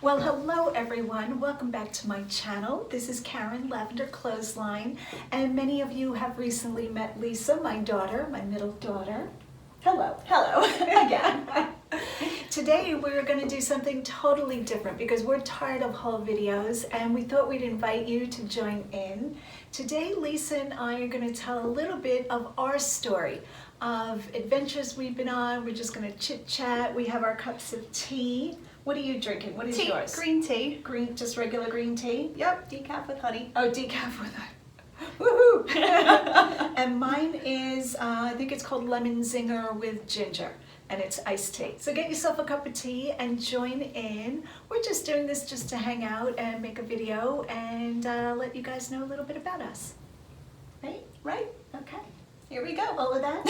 Well, hello everyone. Welcome back to my channel. This is Karen, Lavender Clothesline, and many of you have recently met Lisa, my daughter, my middle daughter. Hello. Hello again. Today we're going to do something totally different because we're tired of haul videos and we thought we'd invite you to join in. Today Lisa and I are going to tell a little bit of our story of adventures we've been on. We're just going to chit chat. We have our cups of tea. What are you drinking? What is tea, yours? Green tea. Green, just regular green tea? Yep, decaf with honey. Oh, decaf with honey. Woohoo! And mine is, I think it's called Lemon Zinger with ginger, and it's iced tea. So get yourself a cup of tea and join in. We're just doing this just to hang out and make a video and let you guys know a little bit about us. Right? Right. Okay. Here we go. All of that?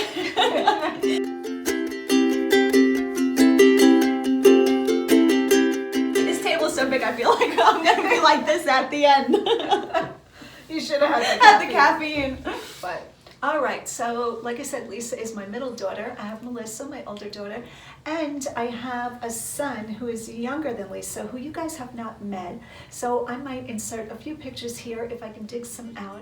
This table's so big I feel like I'm going to be like this at the end. You should have had the caffeine. But all right, so like I said, Lisa is my middle daughter. I have Mellissa, my older daughter, and I have a son who is younger than Lisa, who you guys have not met. So I might insert a few pictures here if I can dig some out.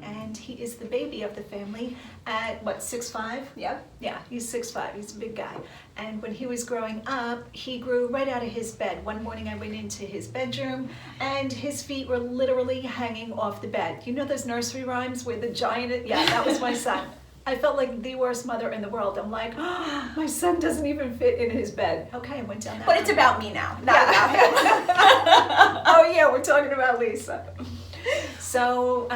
And he is the baby of the family at, what, 6'5"? Yep. Yeah, he's 6'5", he's a big guy. And when he was growing up, he grew right out of his bed. One morning I went into his bedroom and his feet were literally hanging off the bed. You know those nursery rhymes where the giant, yeah, that was my son. I felt like the worst mother in the world. I'm like, oh, my son doesn't even fit in his bed. Okay, I went down that But it's about me now, not about him. Oh yeah, we're talking about Lisa. So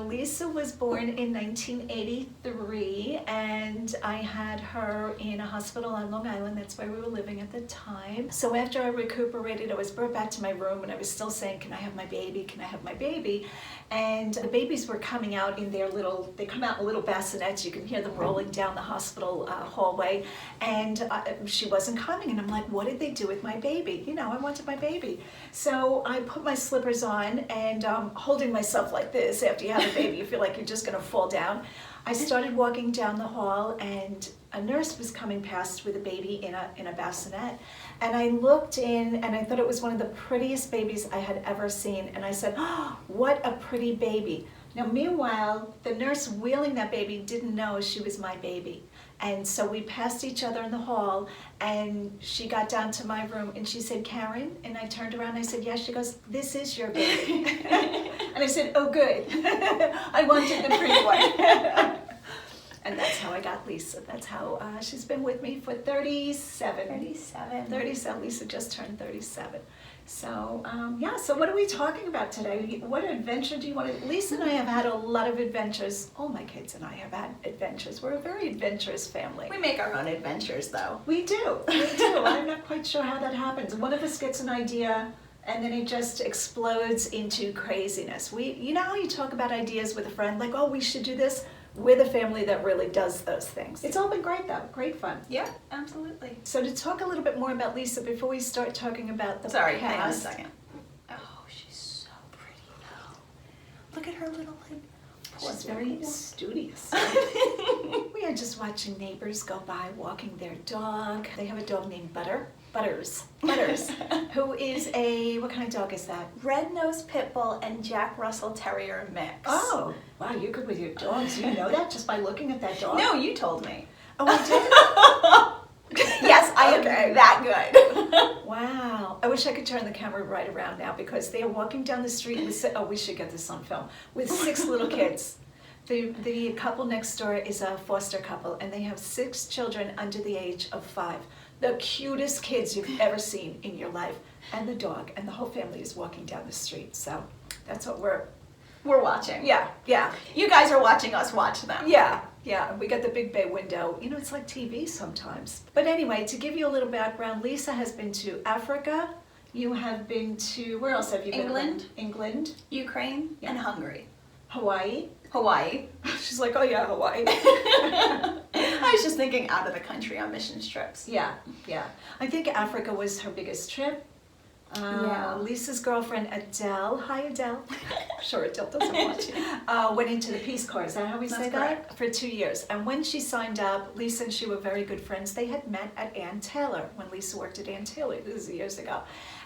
Lisa was born in 1983 and I had her in a hospital on Long Island. That's where we were living at the time. So after I recuperated, I was brought back to my room and I was still saying, can I have my baby? Can I have my baby? And the babies were coming out in their little, they come out in little bassinets. You can hear them rolling down the hospital hallway. And she wasn't coming. And I'm like, what did they do with my baby? You know, I wanted my baby. So I put my slippers on and holding myself like this. After you have a baby, you feel like you're just going to fall down. I started walking down the hall and a nurse was coming past with a baby in a bassinet. And I looked in and I thought it was one of the prettiest babies I had ever seen. And I said, oh, what a pretty baby. Now, meanwhile, the nurse wheeling that baby didn't know she was my baby. And so we passed each other in the hall and she got down to my room and she said, Karen? And I turned around and I said, yes. She goes, this is your baby. And I said, oh, good. I wanted the pretty one. And that's how I got Lisa. That's how she's been with me for 37. 37. Lisa just turned 37. So, yeah, so what are we talking about today? What adventure do you want to... Lisa and I have had a lot of adventures. All my kids and I have had adventures. We're a very adventurous family. We make our own adventures, though. We do. We do. I'm not quite sure how that happens. One of us gets an idea and then it just explodes into craziness. You know how you talk about ideas with a friend, like, oh, we should do this? We're the family that really does those things. It's all been great though, great fun. Yeah, absolutely. So to talk a little bit more about Lisa before we start talking about the Sorry, past. hang on a second. Oh, she's so pretty though. Look at her little like. She's very studious. We are just watching neighbors go by walking their dog. They have a dog named Butters, who is a, what kind of dog is that? Red-nosed pit bull and Jack Russell Terrier mix. Oh, wow, you're good with your dogs. You know that just by looking at that dog? No, you told me. Oh, I did? Yes, I am that good. Wow. I wish I could turn the camera right around now because they are walking down the street with, oh, we should get this on film, with 6 little kids. The couple next door is a foster couple and they have 6 children under the age of 5. The cutest kids you've ever seen in your life. And the dog and the whole family is walking down the street. So that's what we're watching. Yeah. You guys are watching us watch them. Yeah. We got the big bay window. You know, it's like TV sometimes. But anyway, to give you a little background, Lisa has been to Africa. You have been to, where else have you been? England. Ukraine, and Hungary. Hawaii. She's like, oh yeah, Hawaii. I was just thinking out of the country on mission trips. Yeah. I think Africa was her biggest trip. Lisa's girlfriend Adele, hi Adele, I'm sure Adele doesn't watch, went into the Peace Corps, is that how we say that? Correct. For 2 years. And when she signed up, Lisa and she were very good friends. They had met at Ann Taylor, when Lisa worked at Ann Taylor, this is years ago.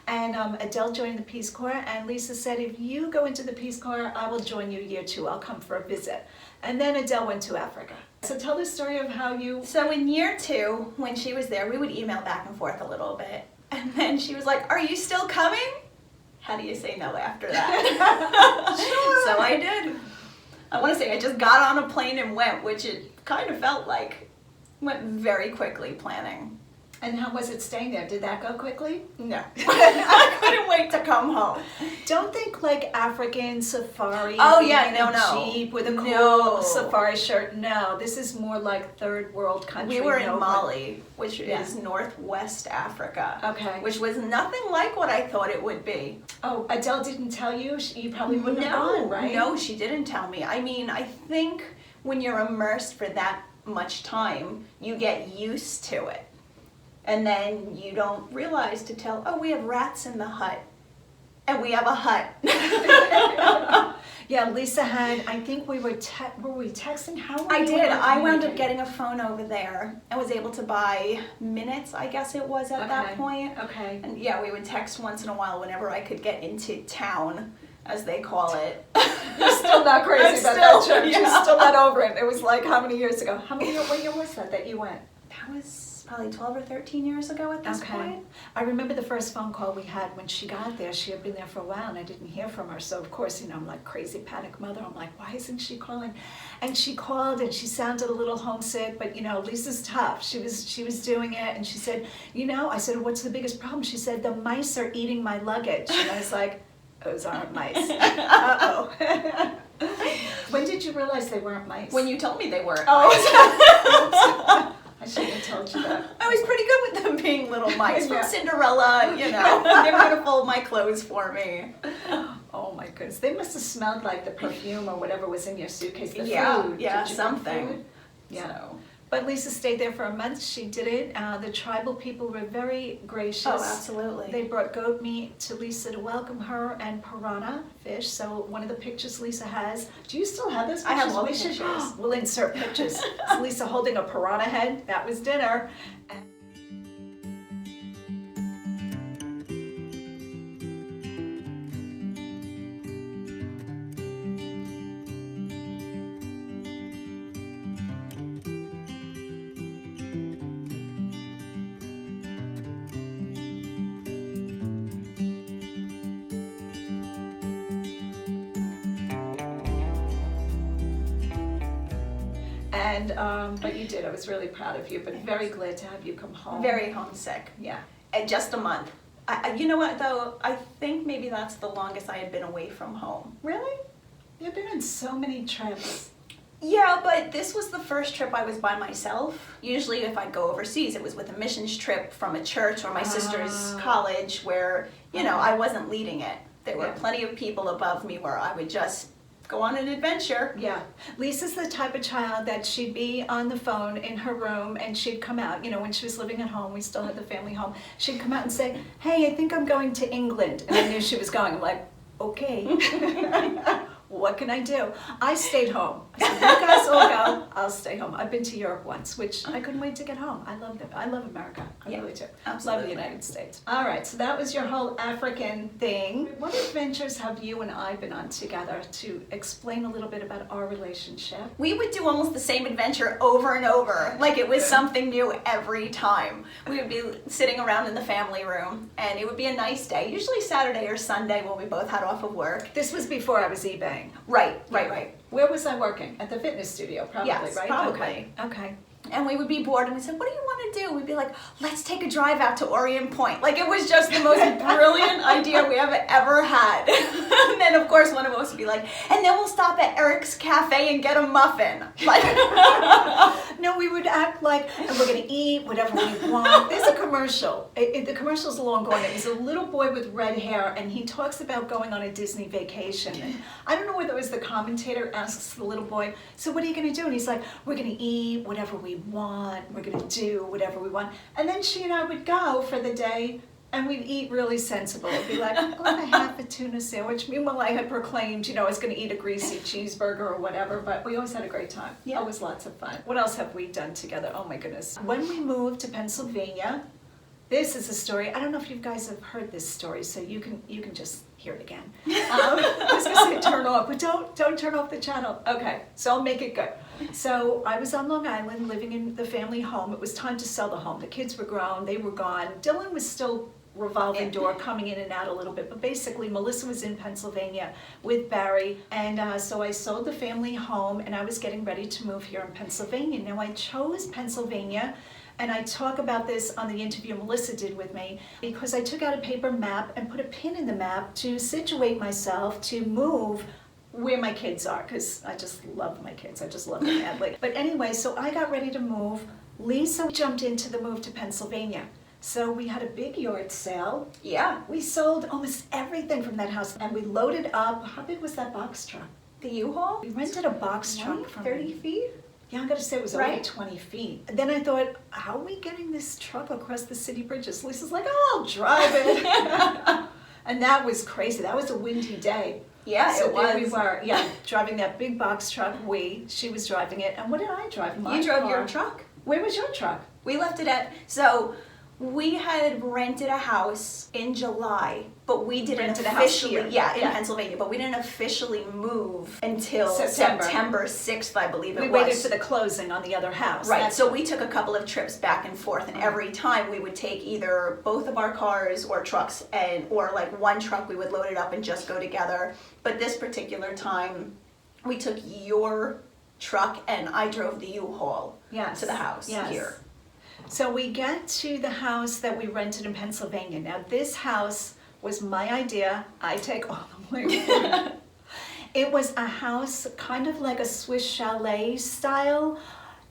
And Adele joined the Peace Corps, and Lisa said, if you go into the Peace Corps, I will join you year 2, I'll come for a visit. And then Adele went to Africa. So tell the story of how you... So in year 2, when she was there, we would email back and forth a little bit. And then she was like, are you still coming? How do you say no after that? Sure. So I did. I want to say I just got on a plane and went, which it kind of felt like went very quickly planning. And how was it staying there? Did that go quickly? No. I couldn't wait to come home. Don't think like African safari. Oh, yeah, being in no. a Jeep with a cool No. safari shirt. No, this is more like third world country. We were in No, Mali, which Yeah. is northwest Africa. Okay. Which was nothing like what I thought it would be. Oh, Adele didn't tell you? You probably wouldn't have gone, right? No, she didn't tell me. I mean, I think when you're immersed for that much time, you get used to it. And then you don't realize to tell, oh, we have rats in the hut. And we have a hut. Yeah, Lisa had, I think we were texting? How were I you did. I wound up communicating? getting a phone over there and was able to buy minutes, I guess it was at that point. Okay. And yeah, we would text once in a while whenever I could get into town, as they call it. You're still not crazy I'm about that still- trip. yeah. You're still not over it. It was like how many years ago? What year was that you went? That was probably 12 or 13 years ago at this point. I remember the first phone call we had when she got there. She had been there for a while and I didn't hear from her. So of course, I'm like crazy panic mother. I'm like, why isn't she calling? And she called and she sounded a little homesick, but Lisa's tough. She was doing it and she said, I said, what's the biggest problem? She said, the mice are eating my luggage. And I was like, those aren't mice. Uh-oh. When did you realize they weren't mice? When you told me they weren't. Oh, I shouldn't have told you that. I was pretty good with them being little mice Yeah. from Cinderella, They were gonna fold my clothes for me. Oh my goodness. They must have smelled like the perfume or whatever was in your suitcase. The Yeah, food. yeah, Did you bring something. food? Yeah. So. But Lisa stayed there for a month. She did it. The tribal people were very gracious. Oh, absolutely. They brought goat meat to Lisa to welcome her and piranha fish. So one of the pictures Lisa has. Do you still have those pictures? I have all the We should- pictures. We'll insert pictures. Lisa holding a piranha head. That was dinner. But you did. I was really proud of you, but very glad to have you come home. Very homesick. Yeah. And just a month. You know what though? I think maybe that's the longest I had been away from home. Really? You've been on so many trips. Yeah, but this was the first trip I was by myself. Usually if I'd go overseas, it was with a missions trip from a church or my sister's college where, I wasn't leading it. There were plenty of people above me where I would just go on an adventure. Yeah. Lisa's the type of child that she'd be on the phone in her room and she'd come out, when she was living at home, we still had the family home, she'd come out and say, hey, I think I'm going to England. And I knew she was going. I'm like, okay. What can I do? I stayed home. I said, you guys all go, I'll stay home. I've been to Europe once, which I couldn't wait to get home. I love America. I really do. Absolutely. Love the United States. All right, so that was your whole African thing. What adventures have you and I been on together to explain a little bit about our relationship? We would do almost the same adventure over and over, like it was something new every time. We would be sitting around in the family room, and it would be a nice day, usually Saturday or Sunday when we both had off of work. This was before I was eBaying. Right. Where was I working? At the fitness studio, probably, Yes, right? probably. Okay. And we would be bored and we said, what do you want to do? We'd be like, let's take a drive out to Orient Point. Like it was just the most brilliant idea we have ever had. And then of course one of us would be like, and then we'll stop at Eric's Cafe and get a muffin. Like, No, we would act like, and we're going to eat whatever we want. There's a commercial. The commercial's long gone. It was a little boy with red hair, and he talks about going on a Disney vacation. And I don't know whether it was the commentator asks the little boy, so what are you going to do? And he's like, we're going to eat whatever we want. We're going to do whatever we want. And then she and I would go for the day, And we'd eat really sensible. It'd be like, I'm going to have a tuna sandwich. Meanwhile, I had proclaimed, I was going to eat a greasy cheeseburger or whatever, but we always had a great time. Yeah. Always lots of fun. What else have we done together? Oh my goodness. When we moved to Pennsylvania, this is a story. I don't know if you guys have heard this story, so you can just hear it again. I was going to say turn off, but don't turn off the channel. Okay, so I'll make it good. So I was on Long Island living in the family home. It was time to sell the home. The kids were grown, they were gone. Dylan was still revolving door, coming in and out a little bit, but basically Mellissa was in Pennsylvania with Barry, and so I sold the family home and I was getting ready to move here in Pennsylvania. Now I chose Pennsylvania, and I talk about this on the interview Mellissa did with me, because I took out a paper map and put a pin in the map to situate myself to move where my kids are, because I just love my kids. I just love them madly. But anyway, so I got ready to move. Lisa jumped into the move to Pennsylvania. So we had a big yard sale. Yeah. We sold almost everything from that house, and we loaded up. How big was that box truck? The U-Haul? We rented a box truck from 30 feet? Yeah, I'm gonna say it was Right? over 20 feet. And then I thought, how are we getting this truck across the city bridges? Lisa's like, oh, I'll drive it. And that was crazy. That was a windy day. Yeah, So it there was. we were, driving that big box truck. She was driving it. And what did I drive? My You drove car. your truck? Where was your truck? We left it at, so we had rented a house in July, but we didn't Rented a house officially, here. yeah, in Yeah. Pennsylvania, but we didn't officially move until September. September 6th, I believe it We was. waited for the closing on the other house. Right, That's so we took a couple of trips back and forth, and Mhm. every time we would take either both of our cars or trucks, or like one truck, we would load it up and just go together. But this particular time, we took your truck and I drove the U-Haul Yes. to the house Yes. here. So we get to the house that we rented in Pennsylvania. Now this house was my idea. I take all the blame. It was a house kind of like a Swiss chalet style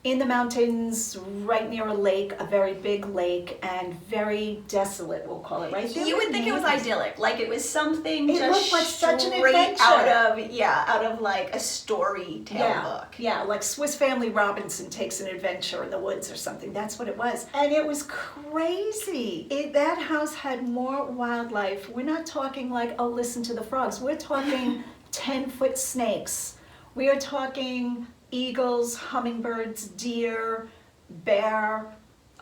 in the mountains, right near a lake, a very big lake, and very desolate, we'll call it, right? There You were would think it was neighbors. idyllic, like it was something It just looked like such an straight adventure. out of like a story tale book. Yeah, like Swiss Family Robinson takes an adventure in the woods or something. That's what it was. And it was crazy. That house had more wildlife. We're not talking like, oh, listen to the frogs. We're talking 10-foot snakes. We are talking eagles, hummingbirds, deer, bear,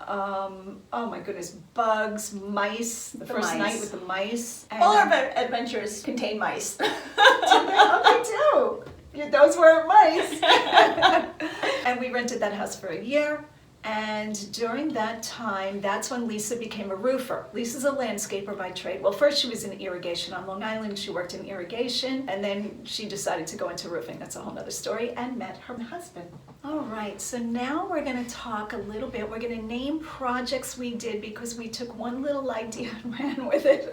oh my goodness, bugs, mice. The first mice. night with the mice. And, All our adventures contain mice. they do. Yeah, those weren't mice. And we rented that house for a year. And during that time, that's when Lisa became a roofer. Lisa's a landscaper by trade. Well, first she was in irrigation on Long Island. She worked in irrigation, and then she decided to go into roofing. That's a whole other story, and met her husband. All right, so now we're gonna talk a little bit. We're gonna name projects we did because we took one little idea and ran with it.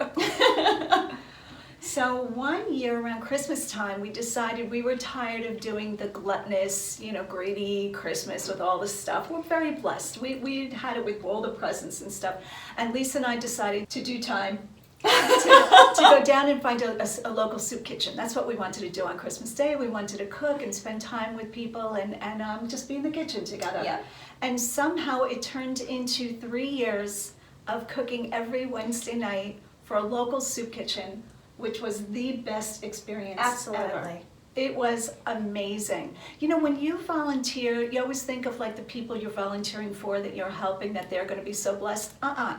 So one year around Christmas time, we decided we were tired of doing the gluttonous, greedy Christmas with all the stuff. We're very blessed. We had it with all the presents and stuff. And Lisa and I decided to do time to go down and find a local soup kitchen. That's what we wanted to do on Christmas Day. We wanted to cook and spend time with people and just be in the kitchen together. Yeah. And somehow it turned into 3 years of cooking every Wednesday night for a local soup kitchen, which was the best experience Absolutely. ever. It was amazing. When you volunteer, you always think of like the people you're volunteering for, that you're helping, that they're going to be so blessed.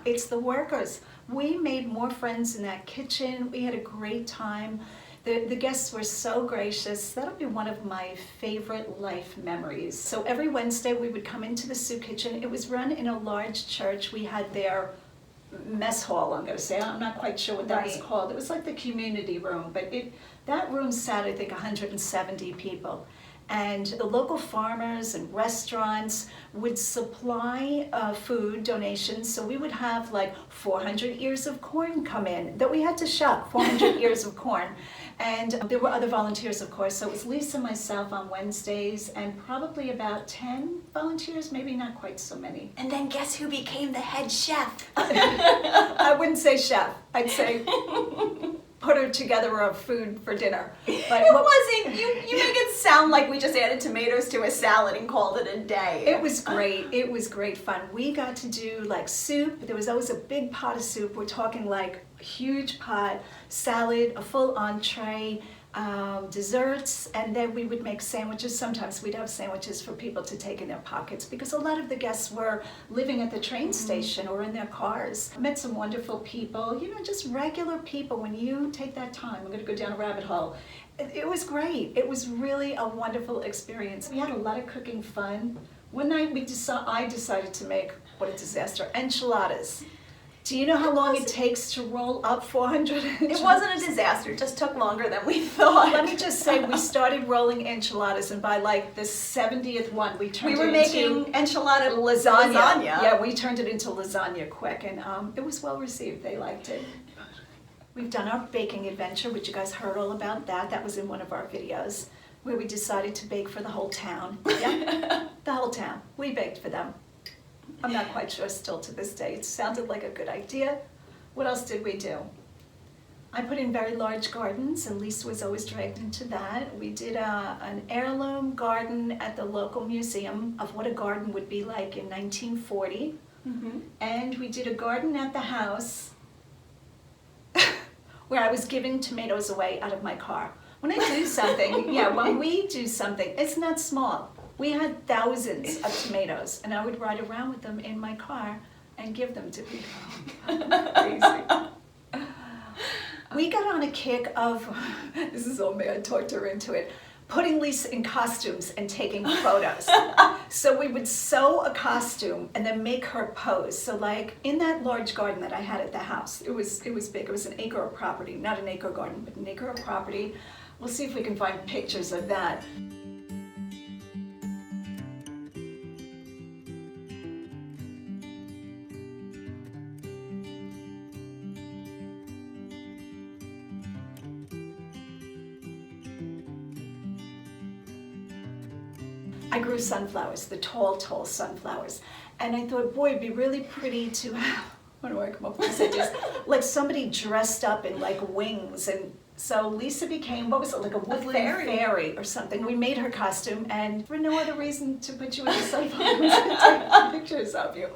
It's the workers. We made more friends in that kitchen. We had a great time. The guests were so gracious. That'll be one of my favorite life memories. So every Wednesday we would come into the soup kitchen. It was run in a large church. We had their mess hall, I'm going to say. I'm not quite sure what that was Right. called. It was like the community room, but that room sat, I think, 170 people. And the local farmers and restaurants would supply food donations. So we would have like 400 ears of corn come in that we had to shuck, 400 ears of corn. And there were other volunteers, of course. So it was Lisa, myself on Wednesdays, and probably about 10 volunteers, maybe not quite so many. And then guess who became the head chef? I wouldn't say chef. I'd say put together a food for dinner. But It wasn't. You make it sound like we just added tomatoes to a salad and called it a day. It was great. It was great fun. We got to do like soup. There was always a big pot of soup. We're talking like a huge pot, salad, a full entree, desserts, and then we would make sandwiches. Sometimes we'd have sandwiches for people to take in their pockets because a lot of the guests were living at the train station or in their cars. I met some wonderful people, you know, just regular people. When you take that time, I'm going to go down a rabbit hole. It was great. It was really a wonderful experience. We had a lot of cooking fun. One night I decided to make, what a disaster, enchiladas. Do you know how long it takes to roll up 400 enchiladas? It wasn't a disaster. It just took longer than we thought. Let me just say, we started rolling enchiladas, and by like the 70th one, we turned it into making enchilada lasagna. Yeah, we turned it into lasagna quick, and it was well received. They liked it. We've done our baking adventure, which you guys heard all about that. That was in one of our videos, where we decided to bake for the whole town. Yeah, the whole town. We baked for them. I'm not quite sure still to this day. It sounded like a good idea. What else did we do? I put in very large gardens, and Lisa was always dragged into that. We did an heirloom garden at the local museum of what a garden would be like in 1940. And we did a garden at the house where I was giving tomatoes away out of my car. When I do something, when we do something, it's not small. We had thousands of tomatoes, and I would ride around with them in my car and give them to people. Crazy. We got on a kick of, this is all me, I talked her into it, putting Lisa in costumes and taking photos. So we would sew a costume and then make her pose. So like in that large garden that I had at the house, it was big. It was an acre of property, not an acre garden, but an acre of property. We'll see if we can find pictures of that. I grew sunflowers, the tall sunflowers. And I thought, boy, it'd be really pretty to have, what do I come up with this idea? Like somebody dressed up in like wings. And so Lisa became, what was it, like a woodland fairy or something. We made her costume, and for no other reason to put you in the sunflowers and take pictures of you.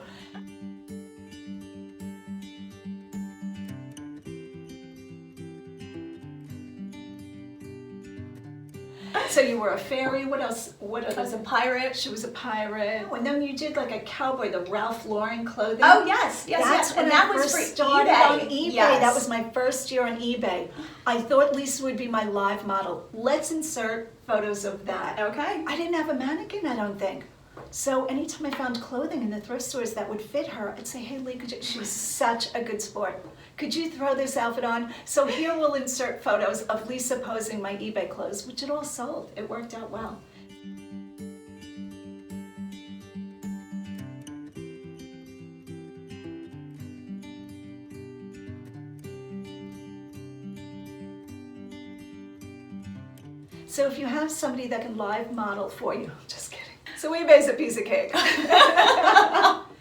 So you were a fairy. What else? I was a pirate. She was a pirate. Oh, and then you did like a cowboy, the Ralph Lauren clothing. Oh yes. That's when and I that was first for started eBay. on eBay. Yes. That was my first year on eBay. I thought Lisa would be my live model. Let's insert photos of that. Okay. I didn't have a mannequin, I don't think. So anytime I found clothing in the thrift stores that would fit her, I'd say, hey Lee, she was such a good sport. Could you throw this outfit on? So here we'll insert photos of Lisa posing my eBay clothes, which it all sold. It worked out well. So if you have somebody that can live model for you, just kidding. So eBay's a piece of cake.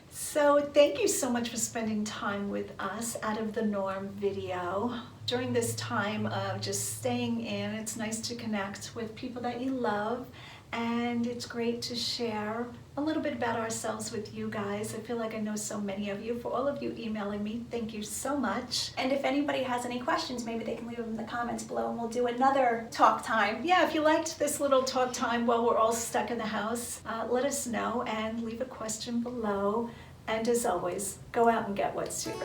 So thank you so much for spending time with us Out of the Norm video. During this time of just staying in, it's nice to connect with people that you love, and it's great to share a little bit about ourselves with you guys. I feel like I know so many of you. For all of you emailing me, thank you so much. And if anybody has any questions, maybe they can leave them in the comments below, and we'll do another talk time. Yeah, if you liked this little talk time while we're all stuck in the house, let us know and leave a question below. And as always, go out and get what's yours.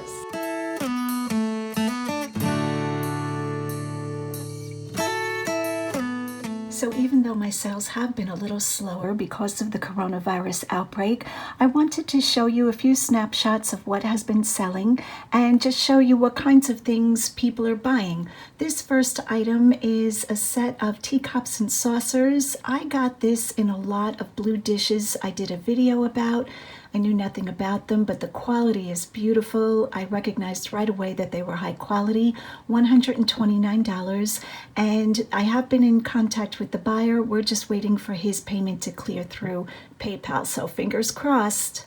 So even though my sales have been a little slower because of the coronavirus outbreak, I wanted to show you a few snapshots of what has been selling and just show you what kinds of things people are buying. This first item is a set of teacups and saucers. I got this in a lot of blue dishes I did a video about. I knew nothing about them, but the quality is beautiful. I recognized right away that they were high quality, $129. And I have been in contact with the buyer. We're just waiting for his payment to clear through PayPal, so fingers crossed.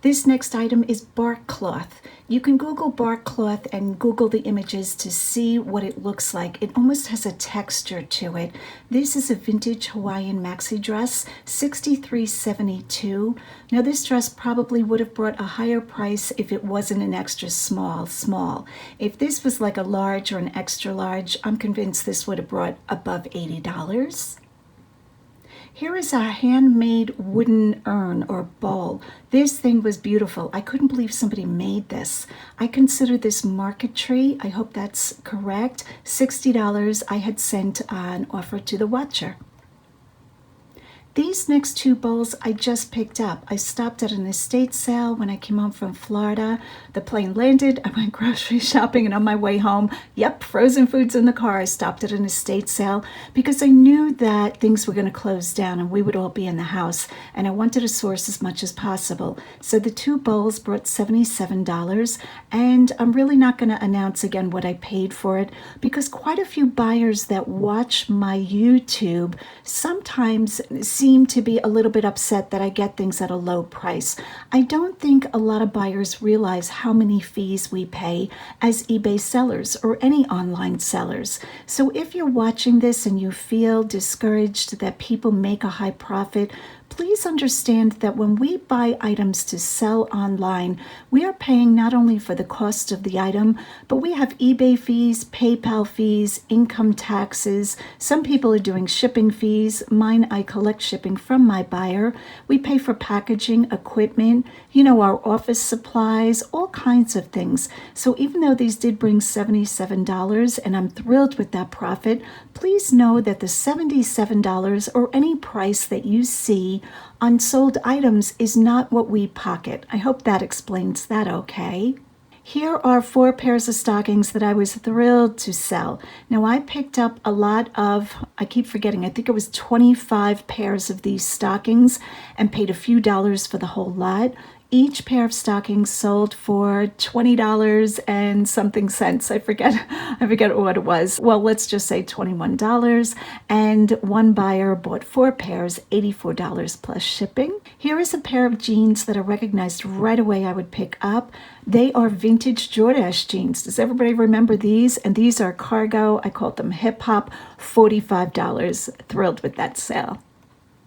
This next item is bark cloth. You can Google bark cloth and Google the images to see what it looks like. It almost has a texture to it. This is a vintage Hawaiian maxi dress, $63.72. Now this dress probably would have brought a higher price if it wasn't an extra small. If this was like a large or an extra large, I'm convinced this would have brought above $80. Here is a handmade wooden urn or bowl. This thing was beautiful. I couldn't believe somebody made this. I consider this marquetry. I hope that's correct. $60 I had sent an offer to the watcher. These next two bowls I just picked up. I stopped at an estate sale when I came home from Florida. The plane landed, I went grocery shopping, and on my way home, yep, frozen foods in the car. I stopped at an estate sale because I knew that things were going to close down and we would all be in the house, and I wanted to source as much as possible. So the two bowls brought $77, and I'm really not going to announce again what I paid for it because quite a few buyers that watch my YouTube sometimes seem to be a little bit upset that I get things at a low price. I don't think a lot of buyers realize how many fees we pay as eBay sellers or any online sellers. So if you're watching this and you feel discouraged that people make a high profit, please understand that when we buy items to sell online, we are paying not only for the cost of the item, but we have eBay fees, PayPal fees, income taxes. Some people are doing shipping fees. Mine, I collect shipping from my buyer. We pay for packaging, equipment, our office supplies, all kinds of things. So even though these did bring $77, and I'm thrilled with that profit, please know that the $77 or any price that you see on sold items is not what we pocket. I hope that explains that okay. Here are 4 pairs of stockings that I was thrilled to sell. Now I picked up a lot of, I keep forgetting, I think it was 25 pairs of these stockings and paid a few dollars for the whole lot. Each pair of stockings sold for $20 and something cents. I forget what it was. Well, let's just say $21. And one buyer bought 4 pairs, $84 plus shipping. Here is a pair of jeans that I recognized right away I would pick up. They are vintage Jordache jeans. Does everybody remember these? And these are cargo. I called them hip hop, $45. Thrilled with that sale.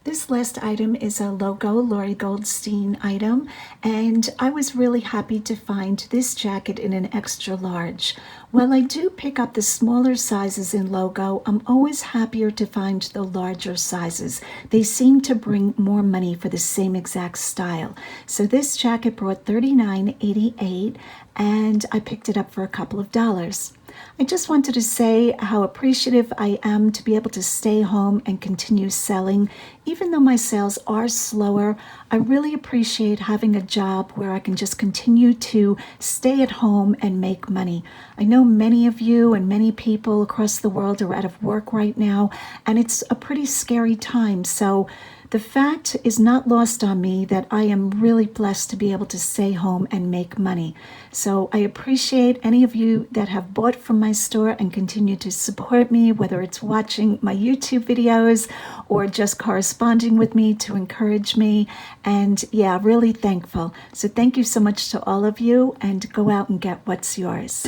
This last item is a logo Lori Goldstein item, and I was really happy to find this jacket in an extra large. While I do pick up the smaller sizes in logo, I'm always happier to find the larger sizes. They seem to bring more money for the same exact style. So this jacket brought $39.88, and I picked it up for a couple of dollars. I just wanted to say how appreciative I am to be able to stay home and continue selling. Even though my sales are slower, I really appreciate having a job where I can just continue to stay at home and make money. I know many of you and many people across the world are out of work right now, and it's a pretty scary time. So the fact is not lost on me that I am really blessed to be able to stay home and make money. So I appreciate any of you that have bought from my store and continue to support me, whether it's watching my YouTube videos or just corresponding with me to encourage me. And yeah, really thankful. So thank you so much to all of you, and go out and get what's yours.